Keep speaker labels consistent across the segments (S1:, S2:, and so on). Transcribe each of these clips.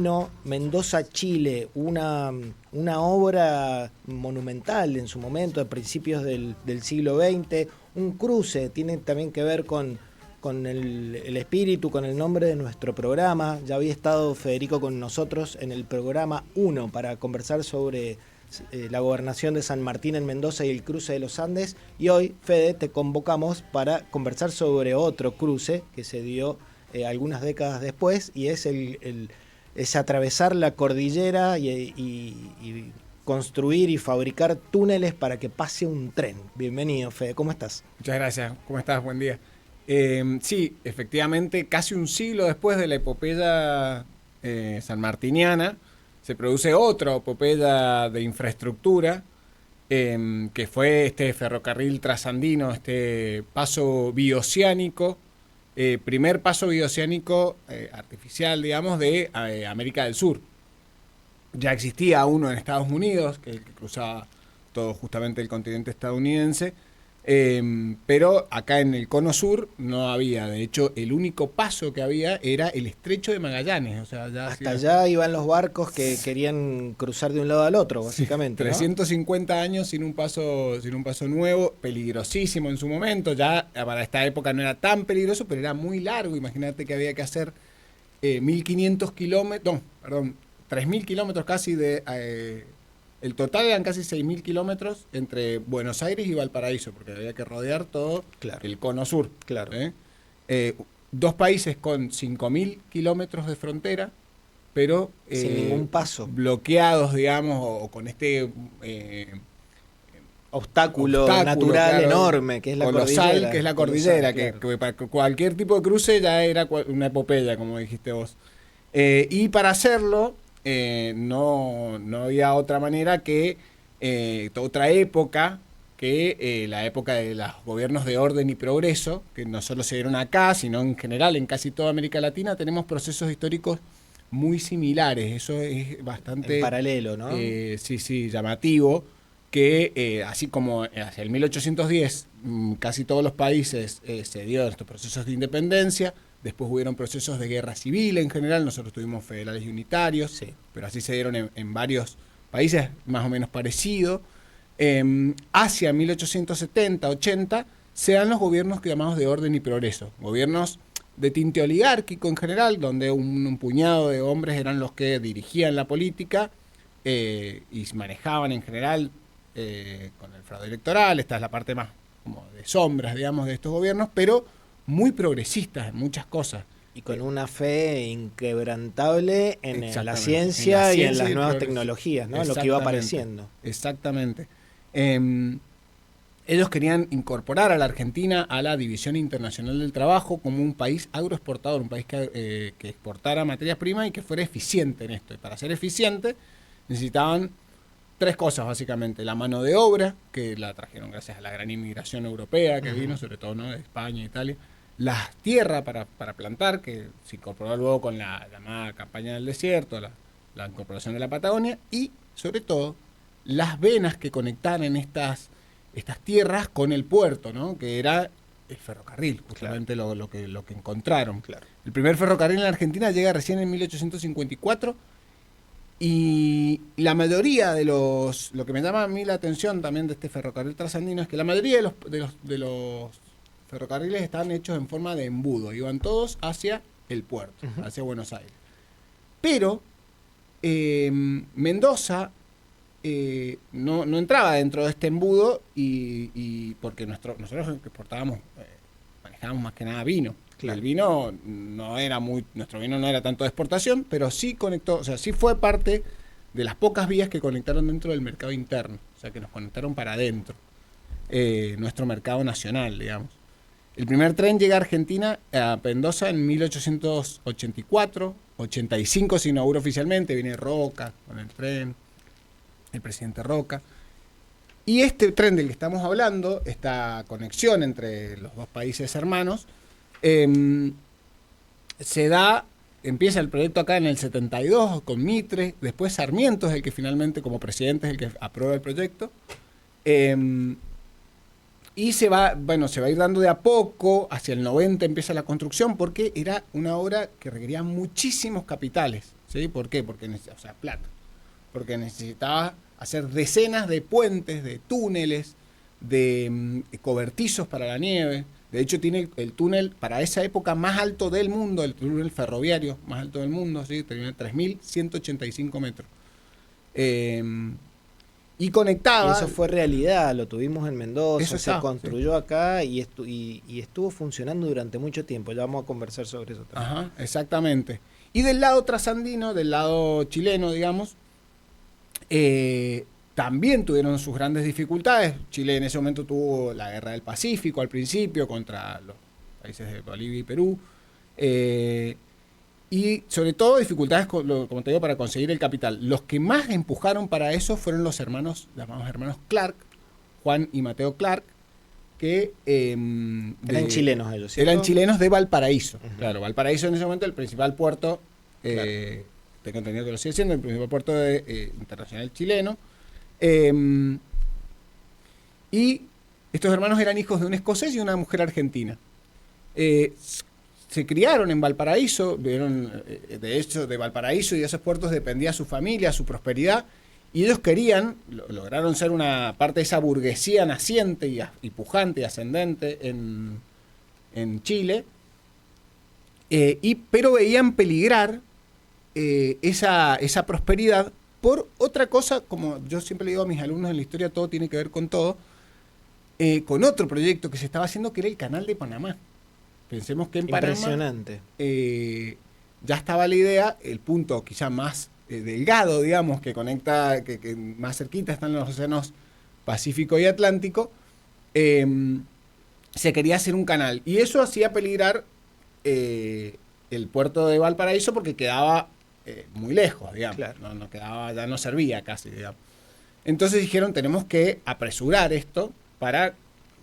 S1: No, Mendoza, Chile, una obra monumental en su momento, a principios del siglo XX, un cruce, tiene también que ver con el espíritu, con el nombre de nuestro programa. Ya había estado Federico con nosotros en el programa 1 para conversar sobre la gobernación de San Martín en Mendoza y el cruce de los Andes, y hoy, Fede, te convocamos para conversar sobre otro cruce que se dio algunas décadas después, y es es atravesar la cordillera y construir y fabricar túneles para que pase un tren. Bienvenido, Fede, ¿cómo estás?
S2: Muchas gracias, ¿cómo estás? Buen día. Sí, efectivamente, casi un siglo después de la epopeya sanmartiniana, se produce otra epopeya de infraestructura, que fue este ferrocarril trasandino, este paso bioceánico, primer paso bioceánico artificial, digamos, de América del Sur. Ya existía uno en Estados Unidos, que cruzaba todo justamente el continente estadounidense, pero acá en el cono sur no había. De hecho, el único paso que había era el estrecho de Magallanes. O sea, ya
S1: hasta allá iban los barcos que querían cruzar de un lado al otro, básicamente,
S2: sí, 350 años sin un paso nuevo, peligrosísimo en su momento. Ya para esta época no era tan peligroso, pero era muy largo. Imagínate que había que hacer 1.500 kilómetros, no, perdón, 3.000 kilómetros casi de... el total eran casi 6.000 kilómetros entre Buenos Aires y Valparaíso, porque había que rodear todo el cono sur.
S1: Claro.
S2: Dos países con 5.000 kilómetros de frontera, pero
S1: sin ningún paso.
S2: Bloqueados, digamos, o con este
S1: obstáculo natural, claro, enorme, que es la cordillera.
S2: Que es la cordillera, claro. que para cualquier tipo de cruce ya era una epopeya, como dijiste vos. Y para hacerlo, no había otra manera que otra época que la época de los gobiernos de orden y progreso, que no solo se dieron acá, sino en general en casi toda América Latina. Tenemos procesos históricos muy similares. Eso es bastante...
S1: en paralelo, ¿no?
S2: Sí, llamativo, que así como hacia el 1810 casi todos los países se dieron estos procesos de independencia. Después hubieron procesos de guerra civil en general, nosotros tuvimos federales y unitarios, sí, pero así se dieron en varios países más o menos parecido. Hacia 1870, 80, se dan los gobiernos llamados de orden y progreso, gobiernos de tinte oligárquico en general, donde un puñado de hombres eran los que dirigían la política y manejaban en general con el fraude electoral. Esta es la parte más como de sombras, digamos, de estos gobiernos, pero muy progresistas en muchas cosas.
S1: Y con una fe inquebrantable en la ciencia y en las nuevas tecnologías, ¿no? Lo que iba apareciendo.
S2: Exactamente. Ellos querían incorporar a la Argentina a la División Internacional del Trabajo como un país agroexportador, un país que exportara materias primas y que fuera eficiente en esto. Y para ser eficiente necesitaban tres cosas, básicamente: la mano de obra, que la trajeron gracias a la gran inmigración europea que vino, sobre todo, ¿no?, de España e Italia; las tierras para plantar, que se incorporó luego con la llamada campaña del desierto, la incorporación de la Patagonia; y sobre todo las venas que conectaran estas tierras con el puerto, ¿no?, que era el ferrocarril, justamente, claro, lo que encontraron. Claro. El primer ferrocarril en la Argentina llega recién en 1854. Y la mayoría de lo que me llama a mí la atención también de este ferrocarril trasandino es que la mayoría de los ferrocarriles están hechos en forma de embudo, iban todos hacia el puerto, hacia Buenos Aires. Pero Mendoza no entraba dentro de este embudo, y porque nosotros exportábamos, manejábamos más que nada vino. Claro. El vino nuestro vino no era tanto de exportación, pero sí conectó, o sea, sí fue parte de las pocas vías que conectaron dentro del mercado interno, o sea, que nos conectaron para adentro, nuestro mercado nacional, digamos. El primer tren llega a Argentina, a Mendoza, en 1884, 85 se inauguró oficialmente, viene Roca con el tren, el presidente Roca. Y este tren del que estamos hablando, esta conexión entre los dos países hermanos, empieza el proyecto acá en el 72 con Mitre, después Sarmiento es el que finalmente, como presidente, es el que aprueba el proyecto, y se va a ir dando de a poco. Hacia el 90 empieza la construcción, porque era una obra que requería muchísimos capitales, ¿sí? ¿Por qué? Porque o sea, plata. Porque necesitaba hacer decenas de puentes, de túneles, de cobertizos para la nieve. De hecho, tiene el túnel para esa época más alto del mundo, el túnel ferroviario más alto del mundo, ¿sí? Tenía 3.185 metros. Y conectaba...
S1: Y eso fue realidad, lo tuvimos en Mendoza,
S2: Eso
S1: se
S2: está,
S1: construyó acá y estuvo funcionando durante mucho tiempo. Ya vamos a conversar sobre eso también.
S2: Ajá, exactamente. Y del lado trasandino, del lado chileno, digamos, también tuvieron sus grandes dificultades. Chile en ese momento tuvo la guerra del Pacífico al principio contra los países de Bolivia y Perú. Y sobre todo dificultades, como te digo, para conseguir el capital. Los que más empujaron para eso fueron los llamados hermanos Clark, Juan y Mateo Clark, que
S1: eran chilenos ellos, ¿cierto?
S2: Eran chilenos de Valparaíso. Claro, Valparaíso en ese momento el principal puerto,
S1: Claro.
S2: tengo entendido que lo sigue siendo, el principal puerto internacional chileno. Y estos hermanos eran hijos de un escocés y una mujer argentina. Se criaron en Valparaíso, de hecho de Valparaíso y de esos puertos dependía su familia, su prosperidad, y ellos lograron ser una parte de esa burguesía naciente y pujante y ascendente en Chile, pero veían peligrar esa prosperidad por otra cosa, como yo siempre le digo a mis alumnos en la historia, todo tiene que ver con todo, con otro proyecto que se estaba haciendo que era el Canal de Panamá. Pensemos que en
S1: Impresionante.
S2: Panamá ya estaba la idea, el punto quizá más delgado, digamos, que conecta, que más cerquita están los océanos Pacífico y Atlántico, se quería hacer un canal. Y eso hacía peligrar el puerto de Valparaíso porque quedaba muy lejos, digamos.
S1: Claro.
S2: No quedaba, ya no servía casi, digamos. Entonces dijeron, tenemos que apresurar esto para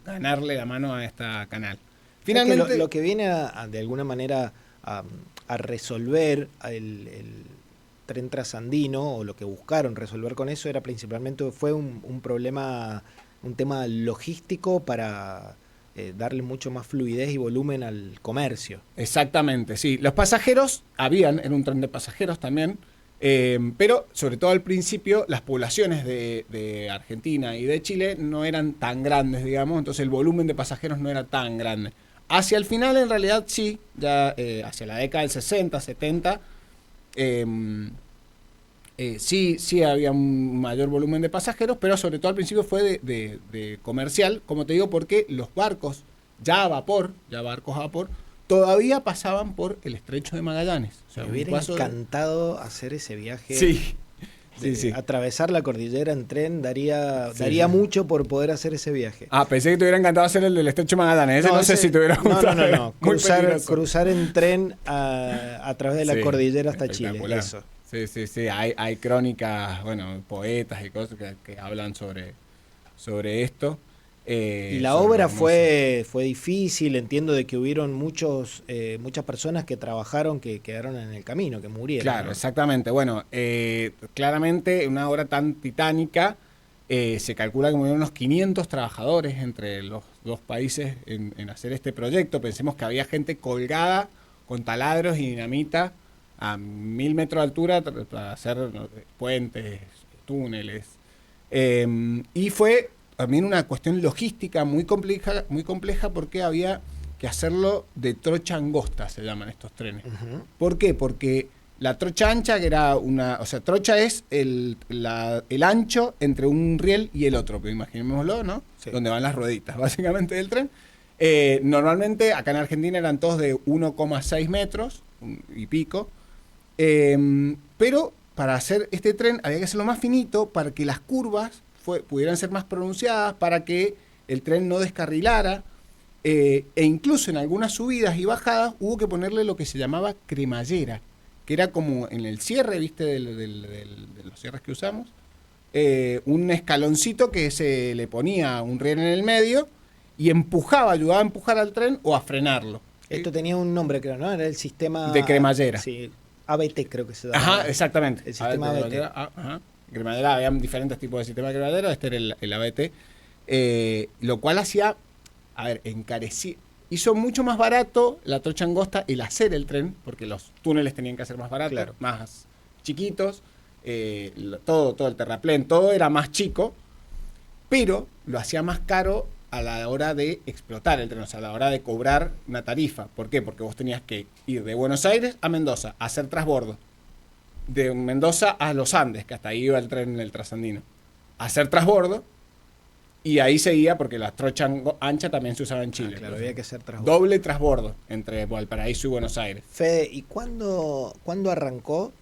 S2: ganarle la mano a esta canal. Finalmente,
S1: lo que viene de alguna manera a resolver el tren trasandino, o lo que buscaron resolver con eso, era principalmente fue un problema, un tema logístico para darle mucho más fluidez y volumen al comercio.
S2: Exactamente, sí. Los pasajeros, era un tren de pasajeros también, pero sobre todo al principio las poblaciones de Argentina y de Chile no eran tan grandes, digamos, entonces el volumen de pasajeros no era tan grande. Hacia el final, en realidad, sí, ya hacia la década del 60, 70, sí había un mayor volumen de pasajeros, pero sobre todo al principio fue de comercial, como te digo, porque los barcos barcos a vapor, todavía pasaban por el Estrecho de Magallanes. O sea,
S1: me hubiera encantado hacer ese viaje.
S2: Sí. Sí.
S1: Atravesar la cordillera en tren daría mucho por poder hacer ese viaje.
S2: Pensé que te hubiera encantado hacer el del Estrecho de Magallanes. No sé si te hubiera gustado.
S1: No. Cruzar en tren a través de la cordillera hasta Chile. Eso.
S2: Sí. Hay crónicas, poetas y cosas que hablan sobre esto.
S1: Y la obra fue difícil, entiendo de que hubieron muchas personas que trabajaron que quedaron en el camino, que murieron.
S2: Claro,
S1: ¿no?
S2: exactamente. Bueno, claramente una obra tan titánica, se calcula que murieron unos 500 trabajadores entre los dos países en hacer este proyecto. Pensemos que había gente colgada con taladros y dinamita a 1.000 metros de altura para hacer puentes, túneles. Y fue también una cuestión logística muy compleja porque había que hacerlo de trocha angosta, se llaman estos trenes.
S1: Uh-huh.
S2: ¿Por qué? Porque la trocha ancha, que era trocha es el ancho entre un riel y el otro, pero imaginémoslo, ¿no?
S1: Sí.
S2: Donde van las rueditas, básicamente, del tren. Normalmente, acá en Argentina eran todos de 1,6 metros y pico, pero para hacer este tren había que hacerlo más finito para que las curvas pudieran ser más pronunciadas, para que el tren no descarrilara, e incluso en algunas subidas y bajadas hubo que ponerle lo que se llamaba cremallera, que era como en el cierre, ¿viste? De los cierres que usamos, un escaloncito que se le ponía un riel en el medio y ayudaba a empujar al tren o a frenarlo.
S1: Esto tenía un nombre, creo, ¿no? Era el sistema...
S2: De cremallera.
S1: Sí, ABT creo que se llama.
S2: Ajá, exactamente.
S1: El sistema ABT.
S2: Ajá. Cremallera, había diferentes tipos de sistema de cremallera, este era el ABT, lo cual hacía, hizo mucho más barato la trocha angosta el hacer el tren, porque los túneles tenían que ser más baratos,
S1: claro,
S2: más chiquitos, todo el terraplén, todo era más chico, pero lo hacía más caro a la hora de explotar el tren, o sea, a la hora de cobrar una tarifa. ¿Por qué? Porque vos tenías que ir de Buenos Aires a Mendoza, a hacer transbordo. De Mendoza a los Andes, que hasta ahí iba el tren, el trasandino, a hacer transbordo, y ahí seguía, porque la trocha ancha también se usaba en Chile.
S1: Claro, había que hacer transbordo.
S2: Doble transbordo entre Valparaíso y Buenos Aires.
S1: Fede, ¿y cuándo arrancó?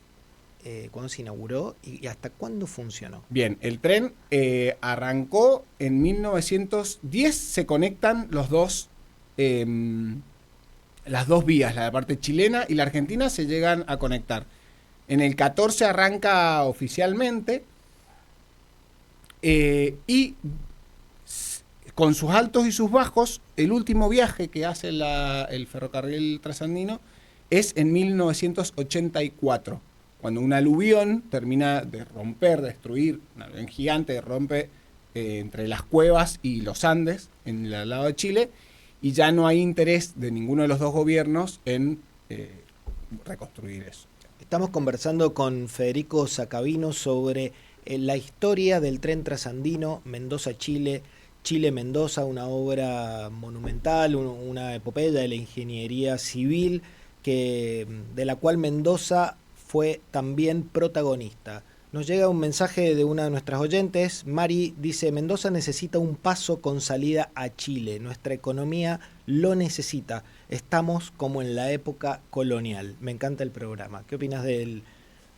S1: ¿Cuándo se inauguró? ¿Y hasta cuándo funcionó?
S2: Bien, el tren arrancó en 1910, se conectan las dos vías, la parte chilena y la argentina se llegan a conectar. En el 14 arranca oficialmente y con sus altos y sus bajos, el último viaje que hace el ferrocarril trasandino es en 1984, cuando un aluvión termina de destruir, un aluvión gigante rompe entre las cuevas y los Andes, en el lado de Chile, y ya no hay interés de ninguno de los dos gobiernos en reconstruir eso.
S1: Estamos conversando con Federico Sacabino sobre la historia del tren trasandino Mendoza-Chile, Chile-Mendoza, una obra monumental, una epopeya de la ingeniería civil de la cual Mendoza fue también protagonista. Nos llega un mensaje de una de nuestras oyentes. Mari dice: Mendoza necesita un paso con salida a Chile. Nuestra economía lo necesita. Estamos como en la época colonial. Me encanta el programa. ¿Qué opinas del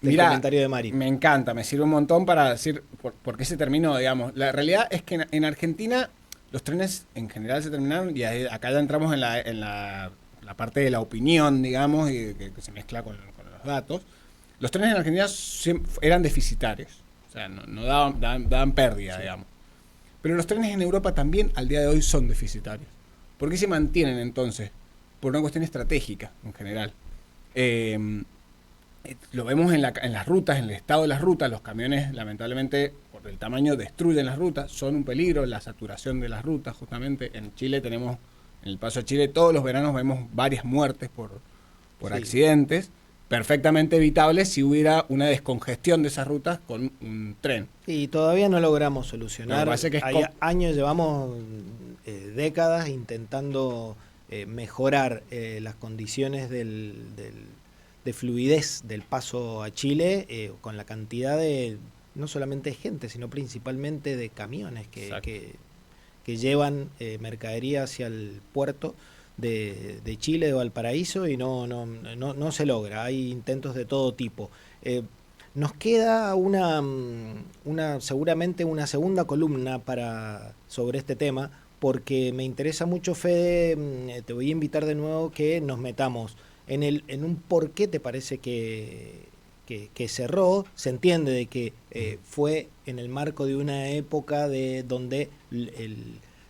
S1: comentario de Mari?
S2: Me encanta, me sirve un montón para decir por qué se terminó, digamos. La realidad es que en Argentina los trenes en general se terminaron, y acá ya entramos en la parte de la opinión, digamos, y que se mezcla con los datos. Los trenes en Argentina eran deficitarios, o sea, no daban pérdida, digamos. Pero los trenes en Europa también al día de hoy son deficitarios. ¿Por qué se mantienen entonces? Por una cuestión estratégica en general. Lo vemos en las rutas, en el estado de las rutas. Los camiones, lamentablemente, por el tamaño, destruyen las rutas, son un peligro, la saturación de las rutas, justamente. En Chile tenemos, en el paso a Chile, todos los veranos vemos varias muertes por accidentes, perfectamente evitables si hubiera una descongestión de esas rutas con un tren.
S1: Y todavía no logramos solucionar. Hay años, llevamos décadas intentando mejorar las condiciones de fluidez del paso a Chile, con la cantidad de, no solamente de gente, sino principalmente de camiones que llevan mercadería hacia el puerto de Chile, de Valparaíso, y no se logra. Hay intentos de todo tipo. Nos queda seguramente una segunda columna sobre este tema, porque me interesa mucho, Fede. Te voy a invitar de nuevo que nos metamos en un por qué te parece que cerró. Se entiende de que fue en el marco de una época donde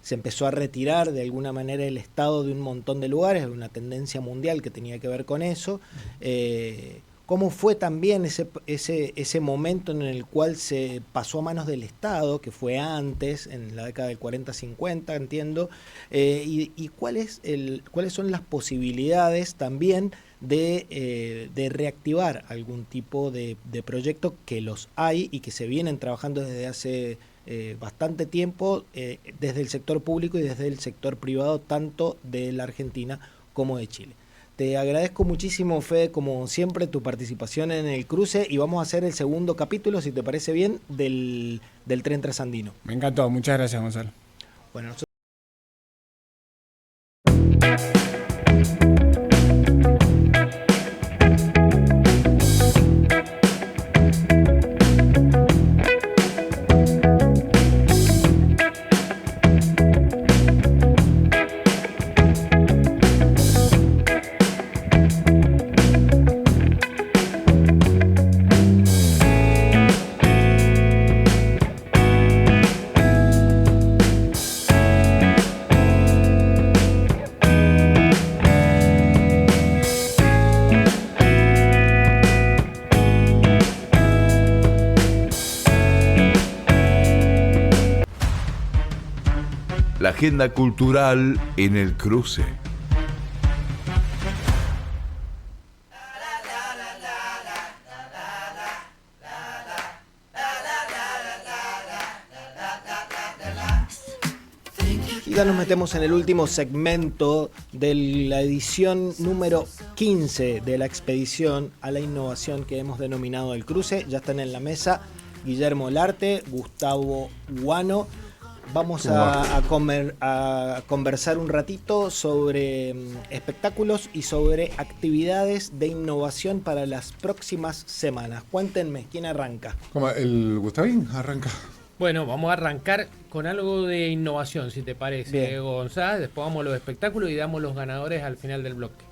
S1: se empezó a retirar de alguna manera el Estado de un montón de lugares, una tendencia mundial que tenía que ver con eso. ¿Cómo fue también ese momento en el cual se pasó a manos del Estado, que fue antes, en la década del 40-50, entiendo? Y cuáles son las posibilidades también de reactivar algún tipo de proyecto, que los hay y que se vienen trabajando desde hace bastante tiempo, desde el sector público y desde el sector privado, tanto de la Argentina como de Chile. Te agradezco muchísimo, Fede, como siempre, tu participación en el cruce, y vamos a hacer el segundo capítulo, si te parece bien, del tren trasandino.
S2: Me encantó, muchas gracias, Gonzalo.
S1: Bueno, nosotros...
S3: La agenda cultural en el cruce.
S1: Ya nos metemos en el último segmento de la edición número 15 de la expedición a la innovación que hemos denominado El Cruce. Ya están en la mesa Guillermo Larte, Gustavo Guano. Vamos a conversar un ratito sobre espectáculos y sobre actividades de innovación para las próximas semanas. Cuéntenme, ¿quién arranca?
S4: ¿Cómo? ¿El Gustavín arranca?
S5: Bueno, vamos a arrancar con algo de innovación, si te parece, González. Después vamos a los espectáculos y damos los ganadores al final del bloque.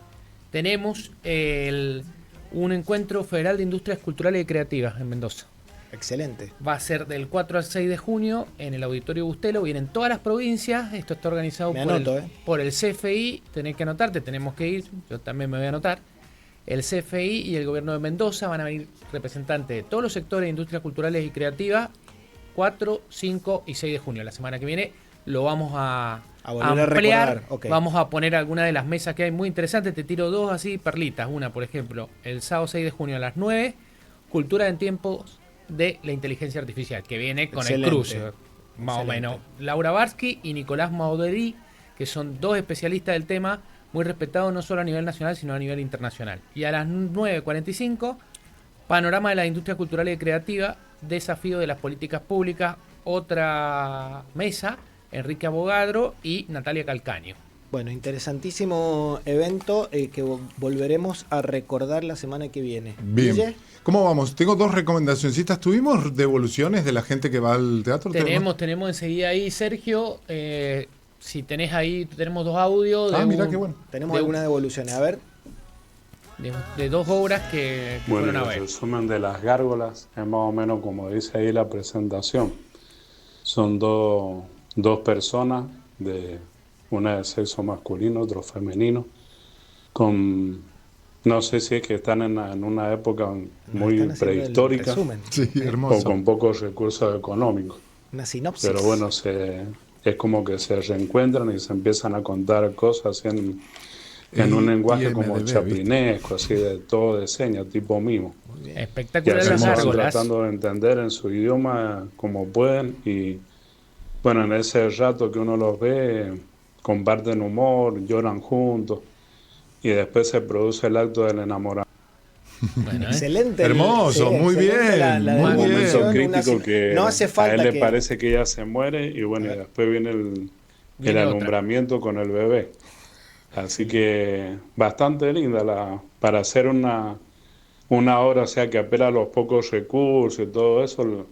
S5: Tenemos un encuentro federal de industrias culturales y creativas en Mendoza.
S1: Excelente.
S5: Va a ser del 4 al 6 de junio en el Auditorio Bustelo. Vienen todas las provincias. Esto está organizado por el CFI. Tenés que anotarte, tenemos que ir. Yo también me voy a anotar. El CFI y el gobierno de Mendoza van a venir representantes de todos los sectores de industrias culturales y creativas. 4, 5 y 6 de junio. La semana que viene lo vamos a ampliar. Okay. Vamos a poner algunas de las mesas que hay muy interesantes. Te tiro dos así perlitas. Una, por ejemplo, el sábado 6 de junio a las 9, Cultura en tiempos de la inteligencia artificial, que viene con el cruce, más o menos. Laura Barsky y Nicolás Mauderi, que son dos especialistas del tema, muy respetados no solo a nivel nacional, sino a nivel internacional. Y a las 9:45, Panorama de la industria cultural y creativa, desafío de las políticas públicas, otra mesa, Enrique Abogadro y Natalia Calcaño.
S1: Bueno, interesantísimo evento que volveremos a recordar la semana que viene.
S4: Bien.
S1: ¿Guille?
S4: ¿Cómo vamos? Tengo dos recomendacioncitas. ¿Tuvimos devoluciones de la gente que va al teatro?
S5: Tenemos enseguida ahí, Sergio. Si tenés ahí, tenemos dos audios.
S4: Mira qué bueno.
S1: Tenemos algunas devoluciones. A ver.
S5: De dos obras que fueron a ver.
S6: El resumen de las gárgolas es más o menos como dice ahí la presentación. Son dos personas, una de sexo masculino, otro femenino, no sé si es que están en una época muy prehistórica
S4: sí, hermoso,
S6: o con pocos recursos económicos.
S1: Una sinopsis.
S6: Pero bueno, es como que se reencuentran y se empiezan a contar cosas en un lenguaje como chaplinesco, así de todo de señas, tipo mimo.
S5: Espectacular
S6: las
S5: gárgolas.
S6: Están tratando de entender en su idioma como pueden y bueno, en ese rato que uno los ve, comparten humor, lloran juntos y después se produce el acto del enamoramiento.
S5: Bueno,
S1: excelente.
S4: Hermoso, muy bien.
S6: Un momento crítico que
S1: no hace falta
S6: a él le parece que ella se muere y bueno, y después viene el alumbramiento con el bebé. Así que bastante linda para hacer una obra, o sea, que apela a los pocos recursos y todo eso.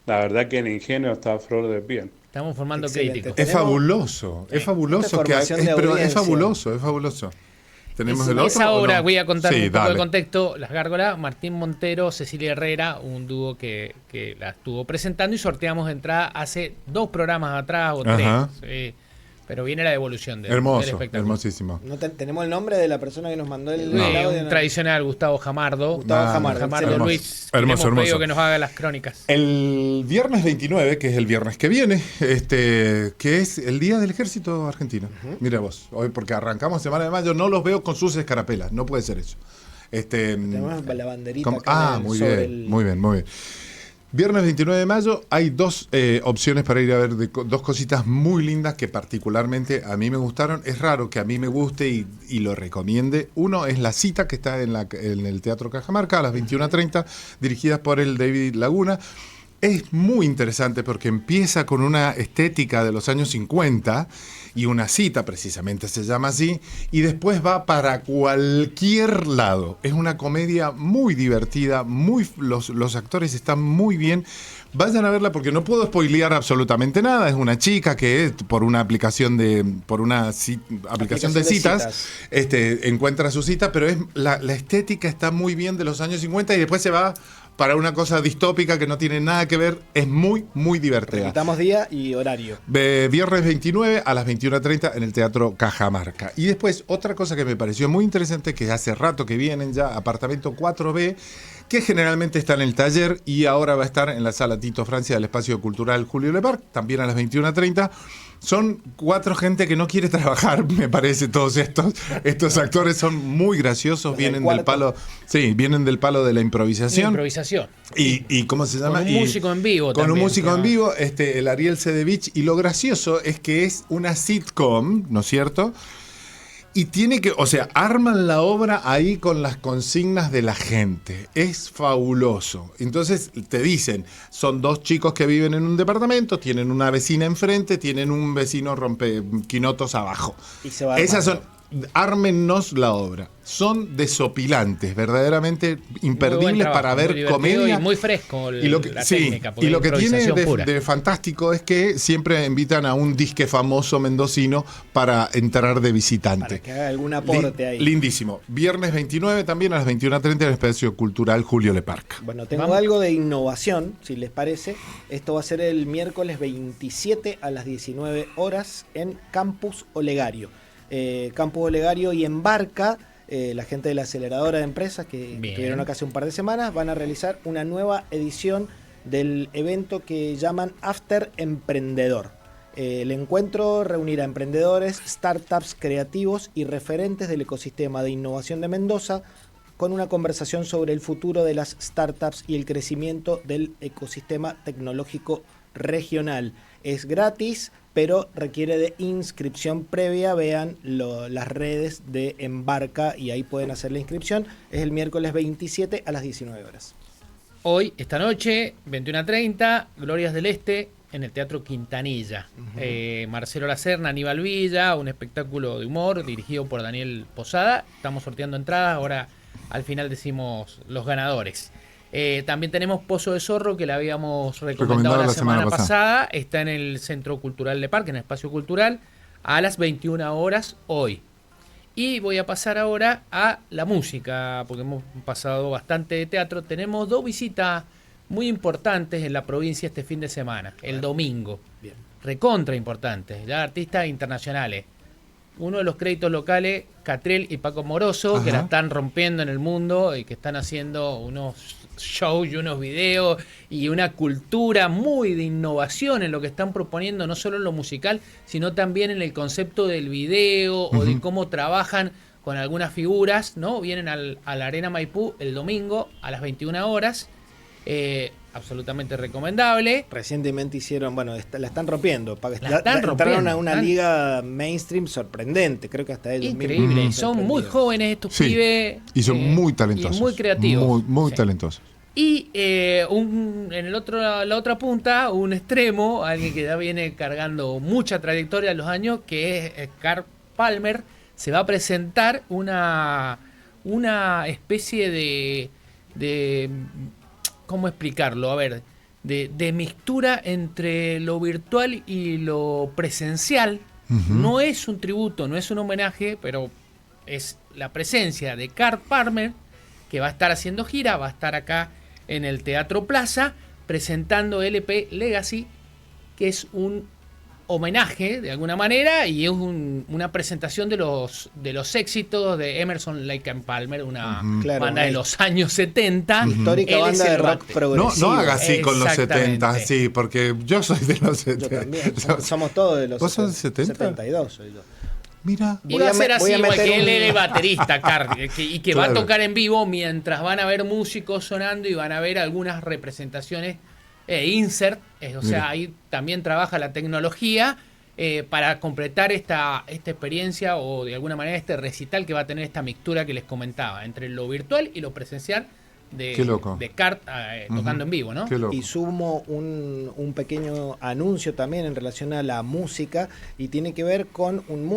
S6: La verdad que el ingenio está a flor de piel.
S5: Estamos formando
S1: excelente.
S5: críticos.
S4: Es fabuloso, es fabuloso. Pero es fabuloso, es fabuloso. Tenemos el otro.
S5: Esa obra,
S4: no?
S5: voy a contar un poco
S4: dale.
S5: de contexto. Las Gárgolas, Martín Montero, Cecilia Herrera, un dúo que la estuvo presentando y sorteamos entrada hace 2 programas atrás o 3. Pero viene la devolución del espectáculo.
S4: Hermosísimo.
S1: No tenemos el nombre de la persona que nos mandó el audio.
S5: Un tradicional, Gustavo Jamardo.
S1: Jamardo
S5: Luis.
S4: Hermoso.
S5: Pedido que nos haga las crónicas.
S4: El viernes 29, que es el viernes que viene, que es el Día del Ejército Argentino. Mira vos, hoy porque arrancamos Semana de Mayo, no los veo con sus escarapelas, no puede ser eso.
S1: Tenemos la banderita.
S4: Muy bien. Viernes 29 de mayo hay 2 opciones para ir a ver, dos cositas muy lindas que particularmente a mí me gustaron. Es raro que a mí me guste y lo recomiende. Uno es La Cita, que está en el Teatro Cajamarca a las 21:30, dirigida por el David Laguna. Es muy interesante porque empieza con una estética de los años 50 y una cita, precisamente se llama así, y después va para cualquier lado. Es una comedia muy divertida, los actores están muy bien. Vayan a verla porque no puedo spoilear absolutamente nada. Es una chica que por una aplicación de citas encuentra su cita, pero la estética está muy bien de los años 50 y después se va para una cosa distópica que no tiene nada que ver. Es muy, muy divertida.
S1: Repitamos día y horario.
S4: Viernes 29 a las 21:30 en el Teatro Cajamarca. Y después, otra cosa que me pareció muy interesante, que hace rato que vienen ya, Apartamento 4B, que generalmente está en el taller y ahora va a estar en la Sala Tito Francia del Espacio Cultural Julio Leparc, también a las 21:30. Son 4 gente que no quiere trabajar, me parece, todos estos actores son muy graciosos, vienen del palo de la improvisación. Y ¿cómo se llama?
S5: Con un músico en vivo
S4: Con
S5: también,
S4: un músico en vivo, el Ariel Sedevich, y lo gracioso es que es una sitcom, ¿no es cierto? Y tiene que, o sea, arman la obra ahí con las consignas de la gente. Es fabuloso. Entonces te dicen, son 2 chicos que viven en un departamento, tienen una vecina enfrente, tienen un vecino rompequinotos abajo.
S1: Y se va
S4: Esas son, ármennos la obra. Son desopilantes, verdaderamente imperdibles para ver comedia.
S5: Y muy fresco la técnica.
S4: Y lo que tiene de fantástico es que siempre invitan a un disque famoso mendocino para entrar de visitante.
S1: Para que haga algún aporte ahí.
S4: Lindísimo. Viernes 29 también a las 21:30 en el Espacio Cultural Julio Leparc.
S1: Bueno, tengo algo de innovación, si les parece. Esto va a ser el miércoles 27 a las 19 horas en Campus Olegario. Campus Olegario y Embarca, la gente de la aceleradora de empresas que estuvieron acá hace un par de semanas, van a realizar una nueva edición del evento que llaman After Emprendedor. El encuentro reunirá emprendedores, startups, creativos y referentes del ecosistema de innovación de Mendoza, con una conversación sobre el futuro de las startups y el crecimiento del ecosistema tecnológico regional. Es gratis, pero requiere de inscripción previa. Vean las redes de Embarca y ahí pueden hacer la inscripción. Es el miércoles 27 a las 19 horas.
S5: Hoy, esta noche, 21:30, Glorias del Este, en el Teatro Quintanilla. Marcelo Lacerna, Aníbal Villa, un espectáculo de humor dirigido por Daniel Posada. Estamos sorteando entradas, ahora al final decimos los ganadores. También tenemos Pozo de Zorro, que le habíamos recomendado la semana pasada. Está en el Centro Cultural Leparc, en el Espacio Cultural, a las 21 horas hoy. Y voy a pasar ahora a la música, porque hemos pasado bastante de teatro. Tenemos 2 visitas muy importantes en la provincia este fin de semana, el domingo.
S1: Bien.
S5: Recontra importantes, ya artistas internacionales. Uno de los créditos locales, Catriel y Paco Moroso, que la están rompiendo en el mundo y que están haciendo unos shows y unos videos y una cultura muy de innovación en lo que están proponiendo, no solo en lo musical, sino también en el concepto del video o de cómo trabajan con algunas figuras, ¿no? Vienen a la Arena Maipú el domingo a las 21 horas. Absolutamente recomendable.
S1: Recientemente hicieron, la están rompiendo.
S5: Entraron
S1: a una liga mainstream sorprendente, creo que hasta ellos
S5: increíble.
S1: mismos.
S5: Son muy jóvenes estos pibes.
S4: Y son muy talentosos.
S5: Y muy creativos.
S4: Muy talentosos.
S5: Y en la otra punta, un extremo, alguien que ya viene cargando mucha trayectoria en los años, que es Carl Palmer. Se va a presentar una especie de ¿cómo explicarlo? A ver, de mixtura entre lo virtual y lo presencial. No es un tributo, no es un homenaje, pero es la presencia de Carl Palmer, que va a estar haciendo gira, va a estar acá en el Teatro Plaza, presentando LP Legacy, que es un homenaje de alguna manera y es una presentación de los éxitos de Emerson, Lake and Palmer, una banda de los años 70,
S1: histórica banda de rock progresivo.
S4: No haga así con los 70, sí, porque yo soy de los 70.
S1: Yo también, somos todos de los 70.
S4: ¿Vos sos de 70?
S1: 72 soy yo.
S4: Mira,
S5: iba a ser así, igual que él es baterista, y que va a tocar en vivo mientras van a ver músicos sonando y van a ver algunas representaciones insert, o sea, ahí también trabaja la tecnología para completar esta experiencia o de alguna manera este recital que va a tener esta mixtura que les comentaba entre lo virtual y lo presencial de Cart tocando en vivo, ¿no?
S1: Y sumo un pequeño anuncio también en relación a la música y tiene que ver con un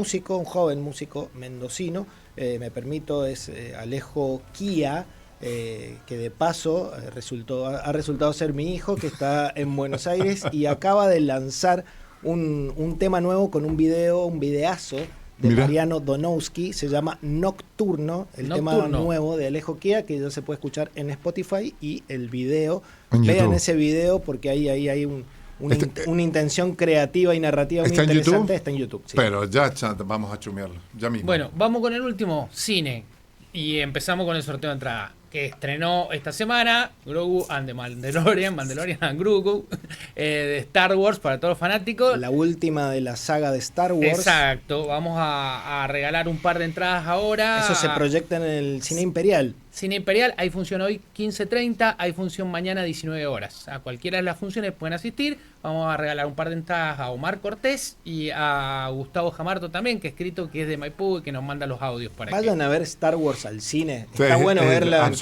S1: joven músico mendocino, me permito, es Alejo Kia, que de paso ha resultado ser mi hijo, que está en Buenos Aires y acaba de lanzar un tema nuevo con un videazo de Mariano Donowski, se llama Nocturno, tema nuevo de Alejo Kia, que ya se puede escuchar en Spotify, y el video, vean ese video porque ahí hay una intención creativa y narrativa muy interesante.
S4: YouTube?
S1: Está en YouTube. Sí.
S4: Pero ya vamos a chumearlo, ya mismo.
S5: Bueno, vamos con el último, cine. Y empezamos con el sorteo de entrada. que estrenó esta semana, Grogu and the Mandalorian and Grogu, de Star Wars para todos los fanáticos.
S1: La última de la saga de Star Wars.
S5: Exacto, vamos a regalar un par de entradas ahora.
S1: Eso se proyecta en el Cine Imperial.
S5: Cine Imperial, hay función hoy 15:30, hay función mañana 19 horas. A cualquiera de las funciones pueden asistir. Vamos a regalar un par de entradas a Omar Cortés y a Gustavo Jamarto también, que ha escrito que es de Maipú y que nos manda los audios para
S1: Vayan a ver Star Wars al cine. Está bueno verla en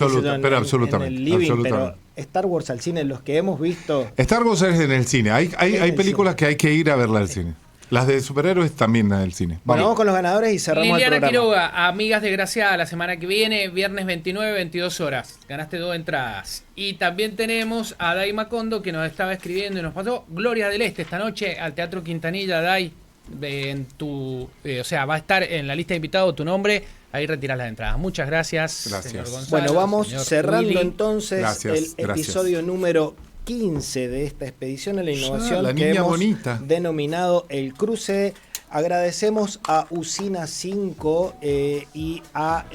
S1: el living, pero Star Wars al cine, los que hemos visto...
S4: Star Wars es en el cine. Hay películas que hay que ir a verla al cine. Las de superhéroes también en el cine.
S1: Bueno, vamos con los ganadores y cerramos
S5: Liliana
S1: el programa.
S5: Quiroga, Amigas Desgraciadas, la semana que viene, viernes 29, 22 horas. Ganaste 2 entradas. Y también tenemos a Dai Macondo, que nos estaba escribiendo y nos pasó Gloria del Este esta noche al Teatro Quintanilla. Dai, va a estar en la lista de invitados tu nombre. Ahí retiras las entradas. Muchas gracias. Señor Gonzalo,
S1: bueno, vamos cerrando
S5: Willy.
S1: entonces el episodio número 15 de esta expedición a la innovación que hemos denominado El Cruce. Agradecemos a Usina 5 y a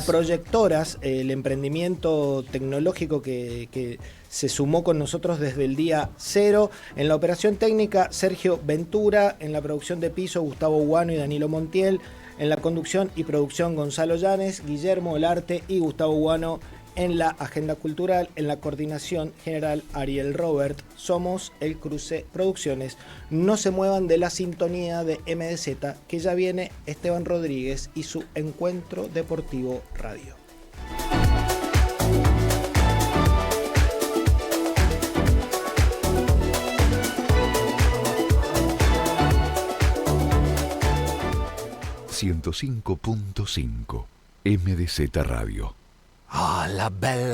S1: Proyectoras, el emprendimiento tecnológico que se sumó con nosotros desde el día 0. En la operación técnica, Sergio Ventura. En la producción de piso, Gustavo Guano y Danilo Montiel. En la conducción y producción, Gonzalo Llanes, Guillermo Olarte y Gustavo Guano. En la agenda cultural, en la coordinación general, Ariel Robert. Somos El Cruce Producciones. No se muevan de la sintonía de MDZ, que ya viene Esteban Rodríguez y su Encuentro Deportivo Radio.
S3: .5 MDZ Radio.
S7: Ah, la bella